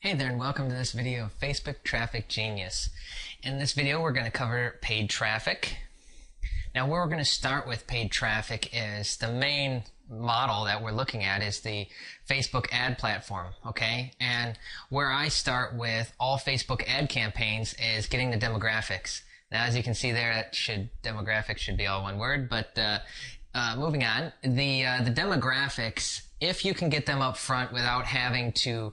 Hey there and welcome to this video of Facebook Traffic Genius. In this video we're going to cover paid traffic. Now where we're going to start with paid traffic is the main model that we're looking at is the Facebook ad platform, okay? And where I start with all Facebook ad campaigns is getting the demographics. Now as you can see there, demographics should be all one word, but moving on, the demographics, if you can get them up front without having to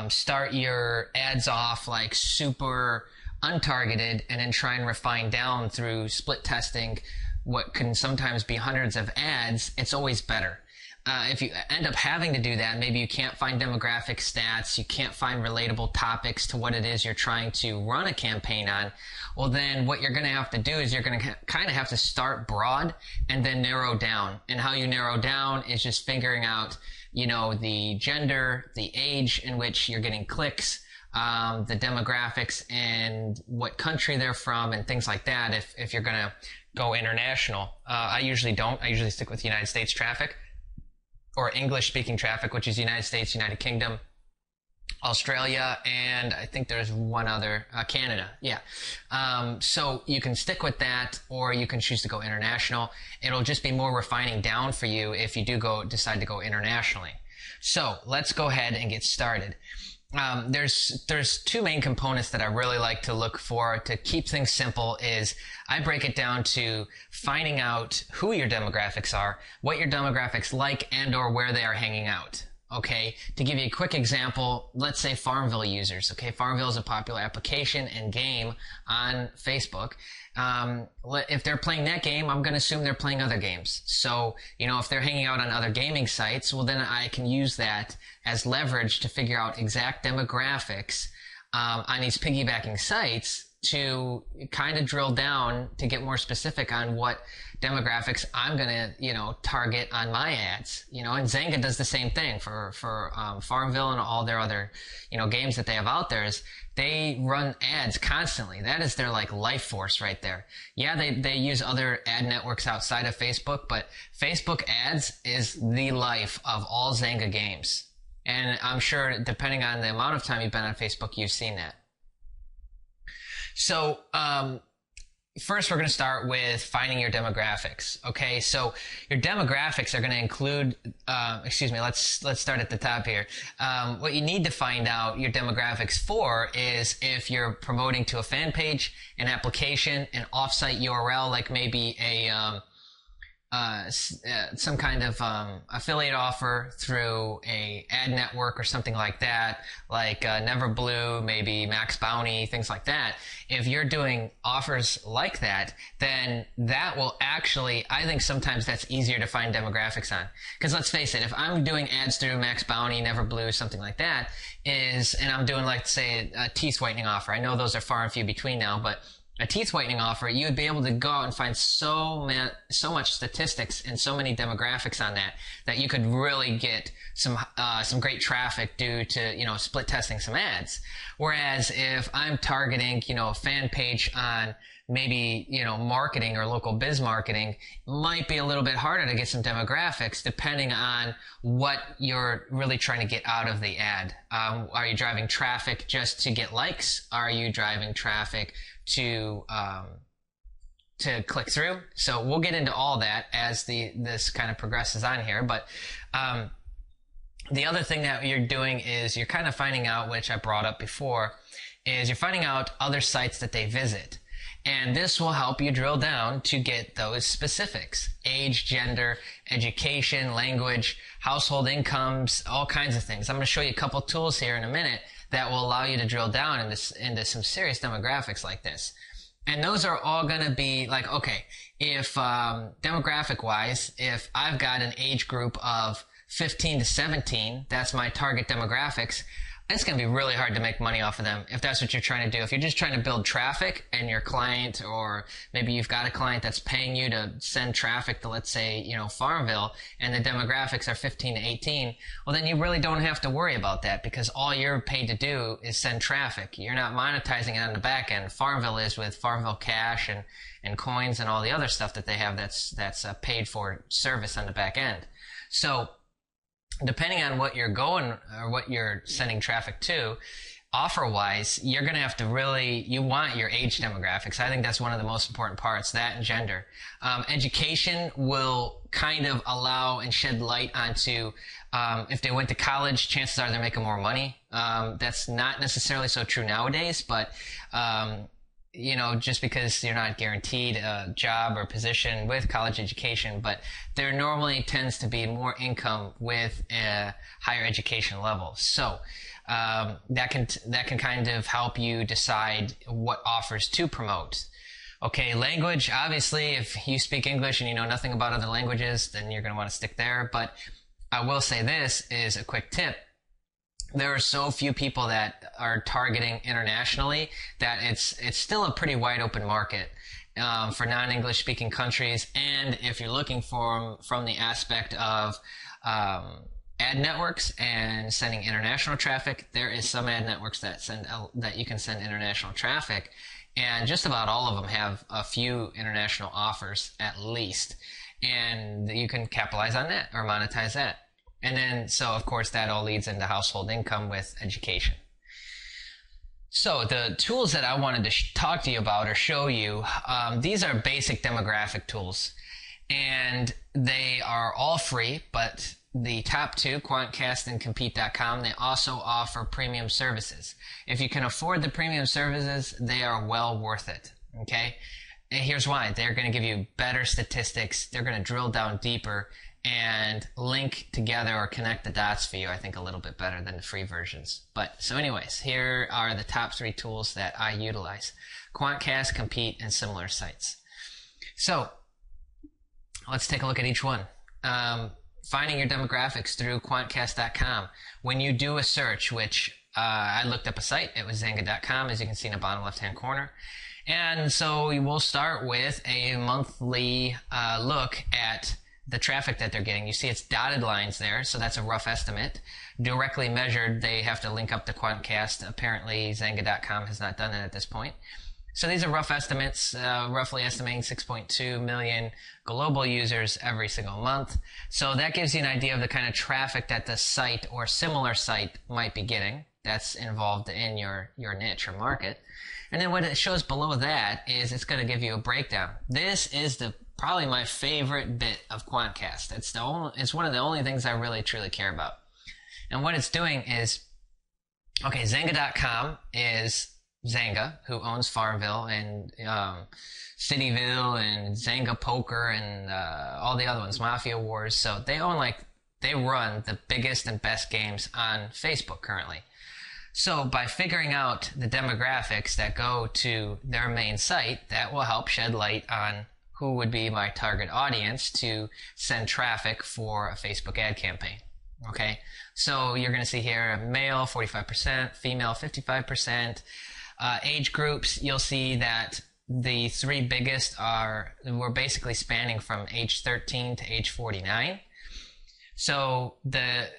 start your ads off like super untargeted and then try and refine down through split testing what can sometimes be hundreds of ads, it's always better. If you end up having to do that, maybe you can't find demographic stats, you can't find relatable topics to what it is you're trying to run a campaign on, well then what you're going to have to do is you're going to kind of have to start broad and then narrow down. And how you narrow down is just figuring out, you know, the gender, the age in which you're getting clicks, the demographics and what country they're from and things like that if you're going to go international. I usually don't. I usually stick with United States traffic or English speaking traffic, which is United States, United Kingdom, Australia, and I think there's one other, Canada. Yeah. So you can stick with that or you can choose to go international. It'll just be more refining down for you if you do decide to go internationally. So let's go ahead and get started. There's two main components that I really like to look for to keep things simple is I break it down to finding out who your demographics are, what your demographics like and or where they are hanging out. Okay, to give you a quick example, let's say Farmville users. Okay, Farmville is a popular application and game on Facebook. If they're playing that game, I'm going to assume they're playing other games. So, you know, if they're hanging out on other gaming sites, well, then I can use that as leverage to figure out exact demographics on these piggybacking sites to kind of drill down to get more specific on what demographics I'm going to, you know, target on my ads. You know, and Zynga does the same thing for Farmville and all their other, you know, games that they have out there is they run ads constantly. That is their like life force right there. Yeah, they use other ad networks outside of Facebook, but Facebook ads is the life of all Zynga games. And I'm sure depending on the amount of time you've been on Facebook, you've seen that. So, first we're going to start with finding your demographics. Okay, so your demographics are going to include, let's start at the top here. What you need to find out your demographics for is if you're promoting to a fan page, an application, an offsite URL, like maybe some kind of affiliate offer through a ad network or something like that, like Neverblue, maybe Max Bounty, things like that. If you're doing offers like that, then that will actually, I think sometimes that's easier to find demographics on. Because let's face it, if I'm doing ads through Max Bounty, Neverblue, something like that, and I'm doing like say a teeth whitening offer. I know those are far and few between now, but a teeth whitening offer, you would be able to go out and find so much statistics and so many demographics on that you could really get some great traffic due to, you know, split testing some ads. Whereas if I'm targeting, you know, a fan page on maybe, you know, marketing or local biz marketing, it might be a little bit harder to get some demographics depending on what you're really trying to get out of the ad. Are you driving traffic just to get likes? Are you driving traffic to click through? So we'll get into all that as this kind of progresses on here. But the other thing that you're doing is you're kind of finding out, which I brought up before, is you're finding out other sites that they visit. And this will help you drill down to get those specifics: age, gender, education, language, household incomes, all kinds of things. I'm going to show you a couple tools here in a minute that will allow you to drill down into some serious demographics like this. And those are all going to be like, okay, if demographic wise, if I've got an age group of 15 to 17, that's my target demographics, it's going to be really hard to make money off of them if that's what you're trying to do. If you're just trying to build traffic and your client, or maybe you've got a client that's paying you to send traffic to, let's say, you know, Farmville, and the demographics are 15 to 18, well then you really don't have to worry about that because all you're paid to do is send traffic. You're not monetizing it on the back end. Farmville is with Farmville Cash and coins and all the other stuff that they have that's a paid for service on the back end. So depending on what you're going or what you're sending traffic to, offer wise, you're going to have to you want your age demographics. I think that's one of the most important parts, that and gender. Education will kind of allow and shed light onto, if they went to college, chances are they're making more money. That's not necessarily so true nowadays, but, just because you're not guaranteed a job or position with college education, but there normally tends to be more income with a higher education level. So, that can kind of help you decide what offers to promote. Okay, language, obviously, if you speak English and you know nothing about other languages, then you're going to want to stick there. But I will say this is a quick tip. There are so few people that are targeting internationally that it's still a pretty wide open market for non-English speaking countries. And if you're looking from the aspect of ad networks and sending international traffic, there is some ad networks that you can send international traffic, and just about all of them have a few international offers at least, and you can capitalize on that or monetize that. And then, so of course, that all leads into household income with education. So the tools that I wanted to talk to you about or show you, these are basic demographic tools, and they are all free, but the top two, Quantcast and Compete.com, they also offer premium services. If you can afford the premium services, they are well worth it. Okay? And here's why. They're going to give you better statistics. They're going to drill down deeper and link together or connect the dots for you, I think, a little bit better than the free versions. But so anyways, here are the top three tools that I utilize: Quantcast, Compete, and similar sites. So let's take a look at each one. Finding your demographics through Quantcast.com. When you do a search, which I looked up a site, it was Zanga.com, as you can see in the bottom left-hand corner. And so we will start with a monthly look at the traffic that they're getting. You see it's dotted lines there, so that's a rough estimate. Directly measured, they have to link up to Quantcast. Apparently, Zanga.com has not done it at this point. So these are rough estimates, roughly estimating 6.2 million global users every single month. So that gives you an idea of the kind of traffic that the site or similar site might be getting that's involved in your niche or market. And then what it shows below that is it's going to give you a breakdown. This is probably my favorite bit of Quantcast. It's one of the only things I really truly care about. And what it's doing is, okay, Zanga.com is Zanga, who owns Farmville and Cityville and Zanga Poker and all the other ones, Mafia Wars. So they run the biggest and best games on Facebook currently. So by figuring out the demographics that go to their main site, that will help shed light on who would be my target audience to send traffic for a Facebook ad campaign. Okay, so you're going to see here male 45%, female 55%. Age groups, you'll see that the three biggest we're basically spanning from age 13 to age 49. So the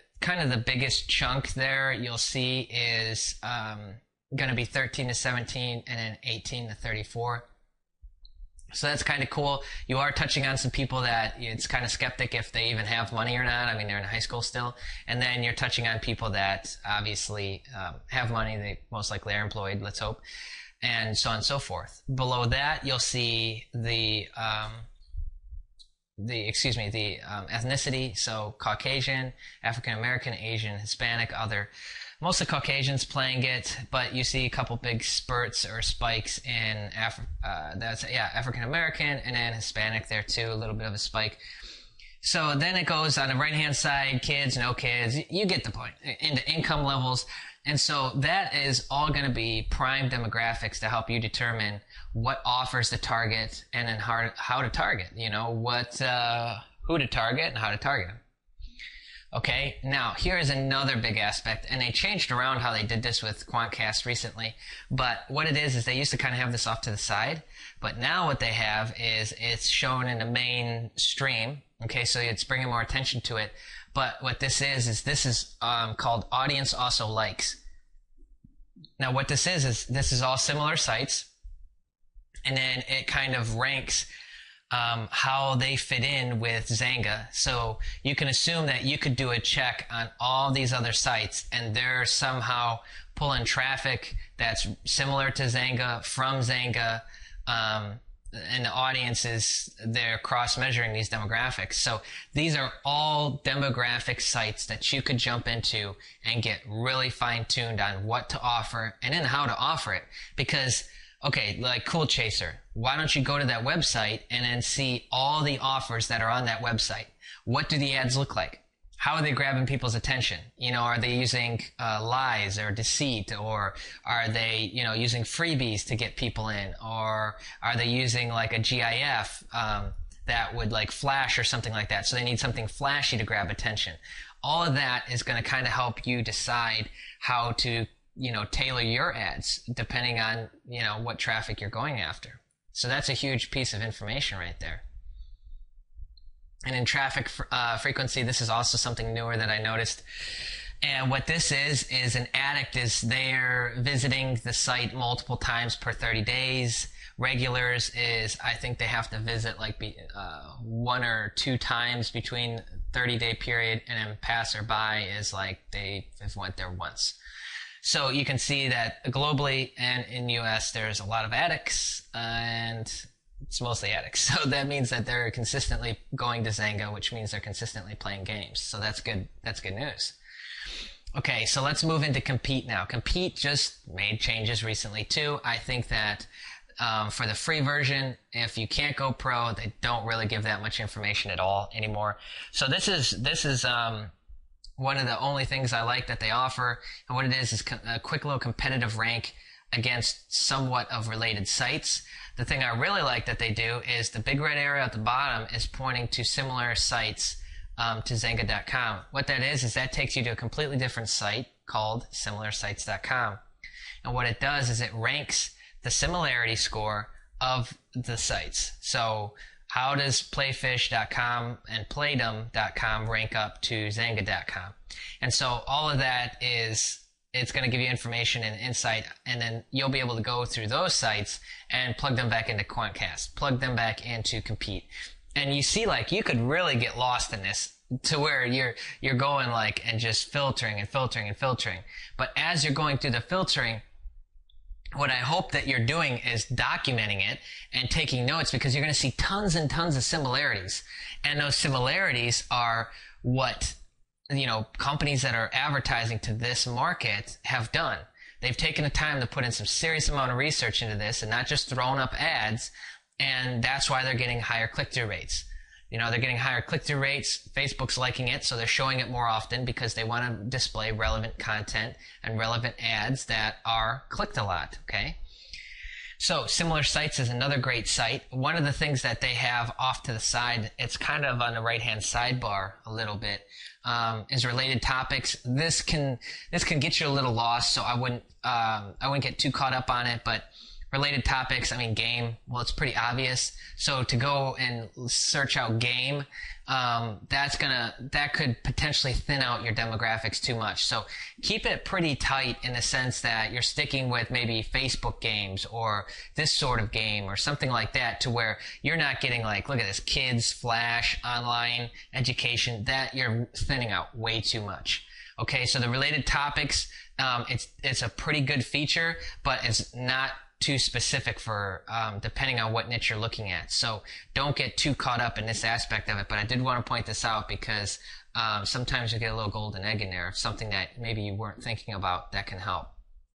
biggest chunk there you'll see is going to be 13 to 17 and then 18 to 34. So that's kind of cool. You are touching on some people that it's kind of skeptic if they even have money or not. I mean, they're in high school still. And then you're touching on people that obviously have money. They most likely are employed, let's hope, and so on and so forth. Below that, you'll see the ethnicity. So Caucasian, African American, Asian, Hispanic, other. Mostly Caucasians playing it, but you see a couple big spurts or spikes in African American and then Hispanic there too, a little bit of a spike. So then it goes on the right hand side, kids, no kids, you get the point, into income levels. And so that is all going to be prime demographics to help you determine what offers to target and then how to target, who to target and how to target them. Okay, now here is another big aspect, and they changed around how they did this with Quantcast recently, but what it is they used to kind of have this off to the side, but now what they have is it's shown in the main stream, okay, so it's bringing more attention to it, but what this is called Audience Also Likes. Now what this is all similar sites, and then it kind of ranks how they fit in with Zanga. So you can assume that you could do a check on all these other sites and they're somehow pulling traffic that's similar to Zanga from Zanga, and the audiences, they're cross-measuring these demographics. So these are all demographic sites that you could jump into and get really fine-tuned on what to offer and then how to offer it. Because, okay, like Cool Chaser, why don't you go to that website and then see all the offers that are on that website? What do the ads look like? How are they grabbing people's attention? You know, are they using lies or deceit, or are they, you know, using freebies to get people in, or are they using like a GIF that would like flash or something like that? So they need something flashy to grab attention. All of that is going to kind of help you decide how to, you know, tailor your ads depending on, you know, what traffic you're going after. So that's a huge piece of information right there. And in traffic frequency, this is also something newer that I noticed. And what this is an addict is they're visiting the site multiple times per 30 days. Regulars is, I think they have to visit like 1 or 2 times between 30-day period, and then passerby is like they have went there once. So you can see that globally and in US, there's a lot of addicts, and it's mostly addicts. So that means that they're consistently going to Zanga, which means they're consistently playing games. So that's good. That's good news. Okay, so let's move into Compete now. Compete just made changes recently too. I think that for the free version, if you can't go pro, they don't really give that much information at all anymore. So this is one of the only things I like that they offer. And what it is a quick little competitive rank against somewhat of related sites. The thing I really like that they do is the big red area at the bottom is pointing to similar sites to Zanga.com. What that is that takes you to a completely different site called similarsites.com. And what it does is it ranks the similarity score of the sites. So how does playfish.com and playdom.com rank up to Zanga.com? And so all of that is, it's going to give you information and insight, and then you'll be able to go through those sites and plug them back into Quantcast, plug them back into Compete. And you see, like, you could really get lost in this to where you're going like and just filtering and filtering and filtering. But as you're going through the filtering, what I hope that you're doing is documenting it and taking notes, because you're going to see tons and tons of similarities. And those similarities are what, you know, companies that are advertising to this market have done. They've taken the time to put in some serious amount of research into this and not just throwing up ads. And that's why they're getting higher click-through rates. You know, they're getting higher click-through rates. Facebook's liking it, so they're showing it more often because they want to display relevant content and relevant ads that are clicked a lot, okay? So Similar Sites is another great site. One of the things that they have off to the side, it's kind of on the right-hand sidebar a little bit, is related topics. This can get you a little lost, so I wouldn't get too caught up on it, but related topics, I mean, game, well, it's pretty obvious. So to go and search out game, that could potentially thin out your demographics too much. So keep it pretty tight in the sense that you're sticking with maybe Facebook games or this sort of game or something like that, to where you're not getting like, look at this, kids, flash, online, education, that you're thinning out way too much. Okay, so the related topics, it's a pretty good feature, but it's not too specific for depending on what niche you're looking at. So don't get too caught up in this aspect of it, but I did want to point this out because sometimes you get a little golden egg in there, something that maybe you weren't thinking about that can help.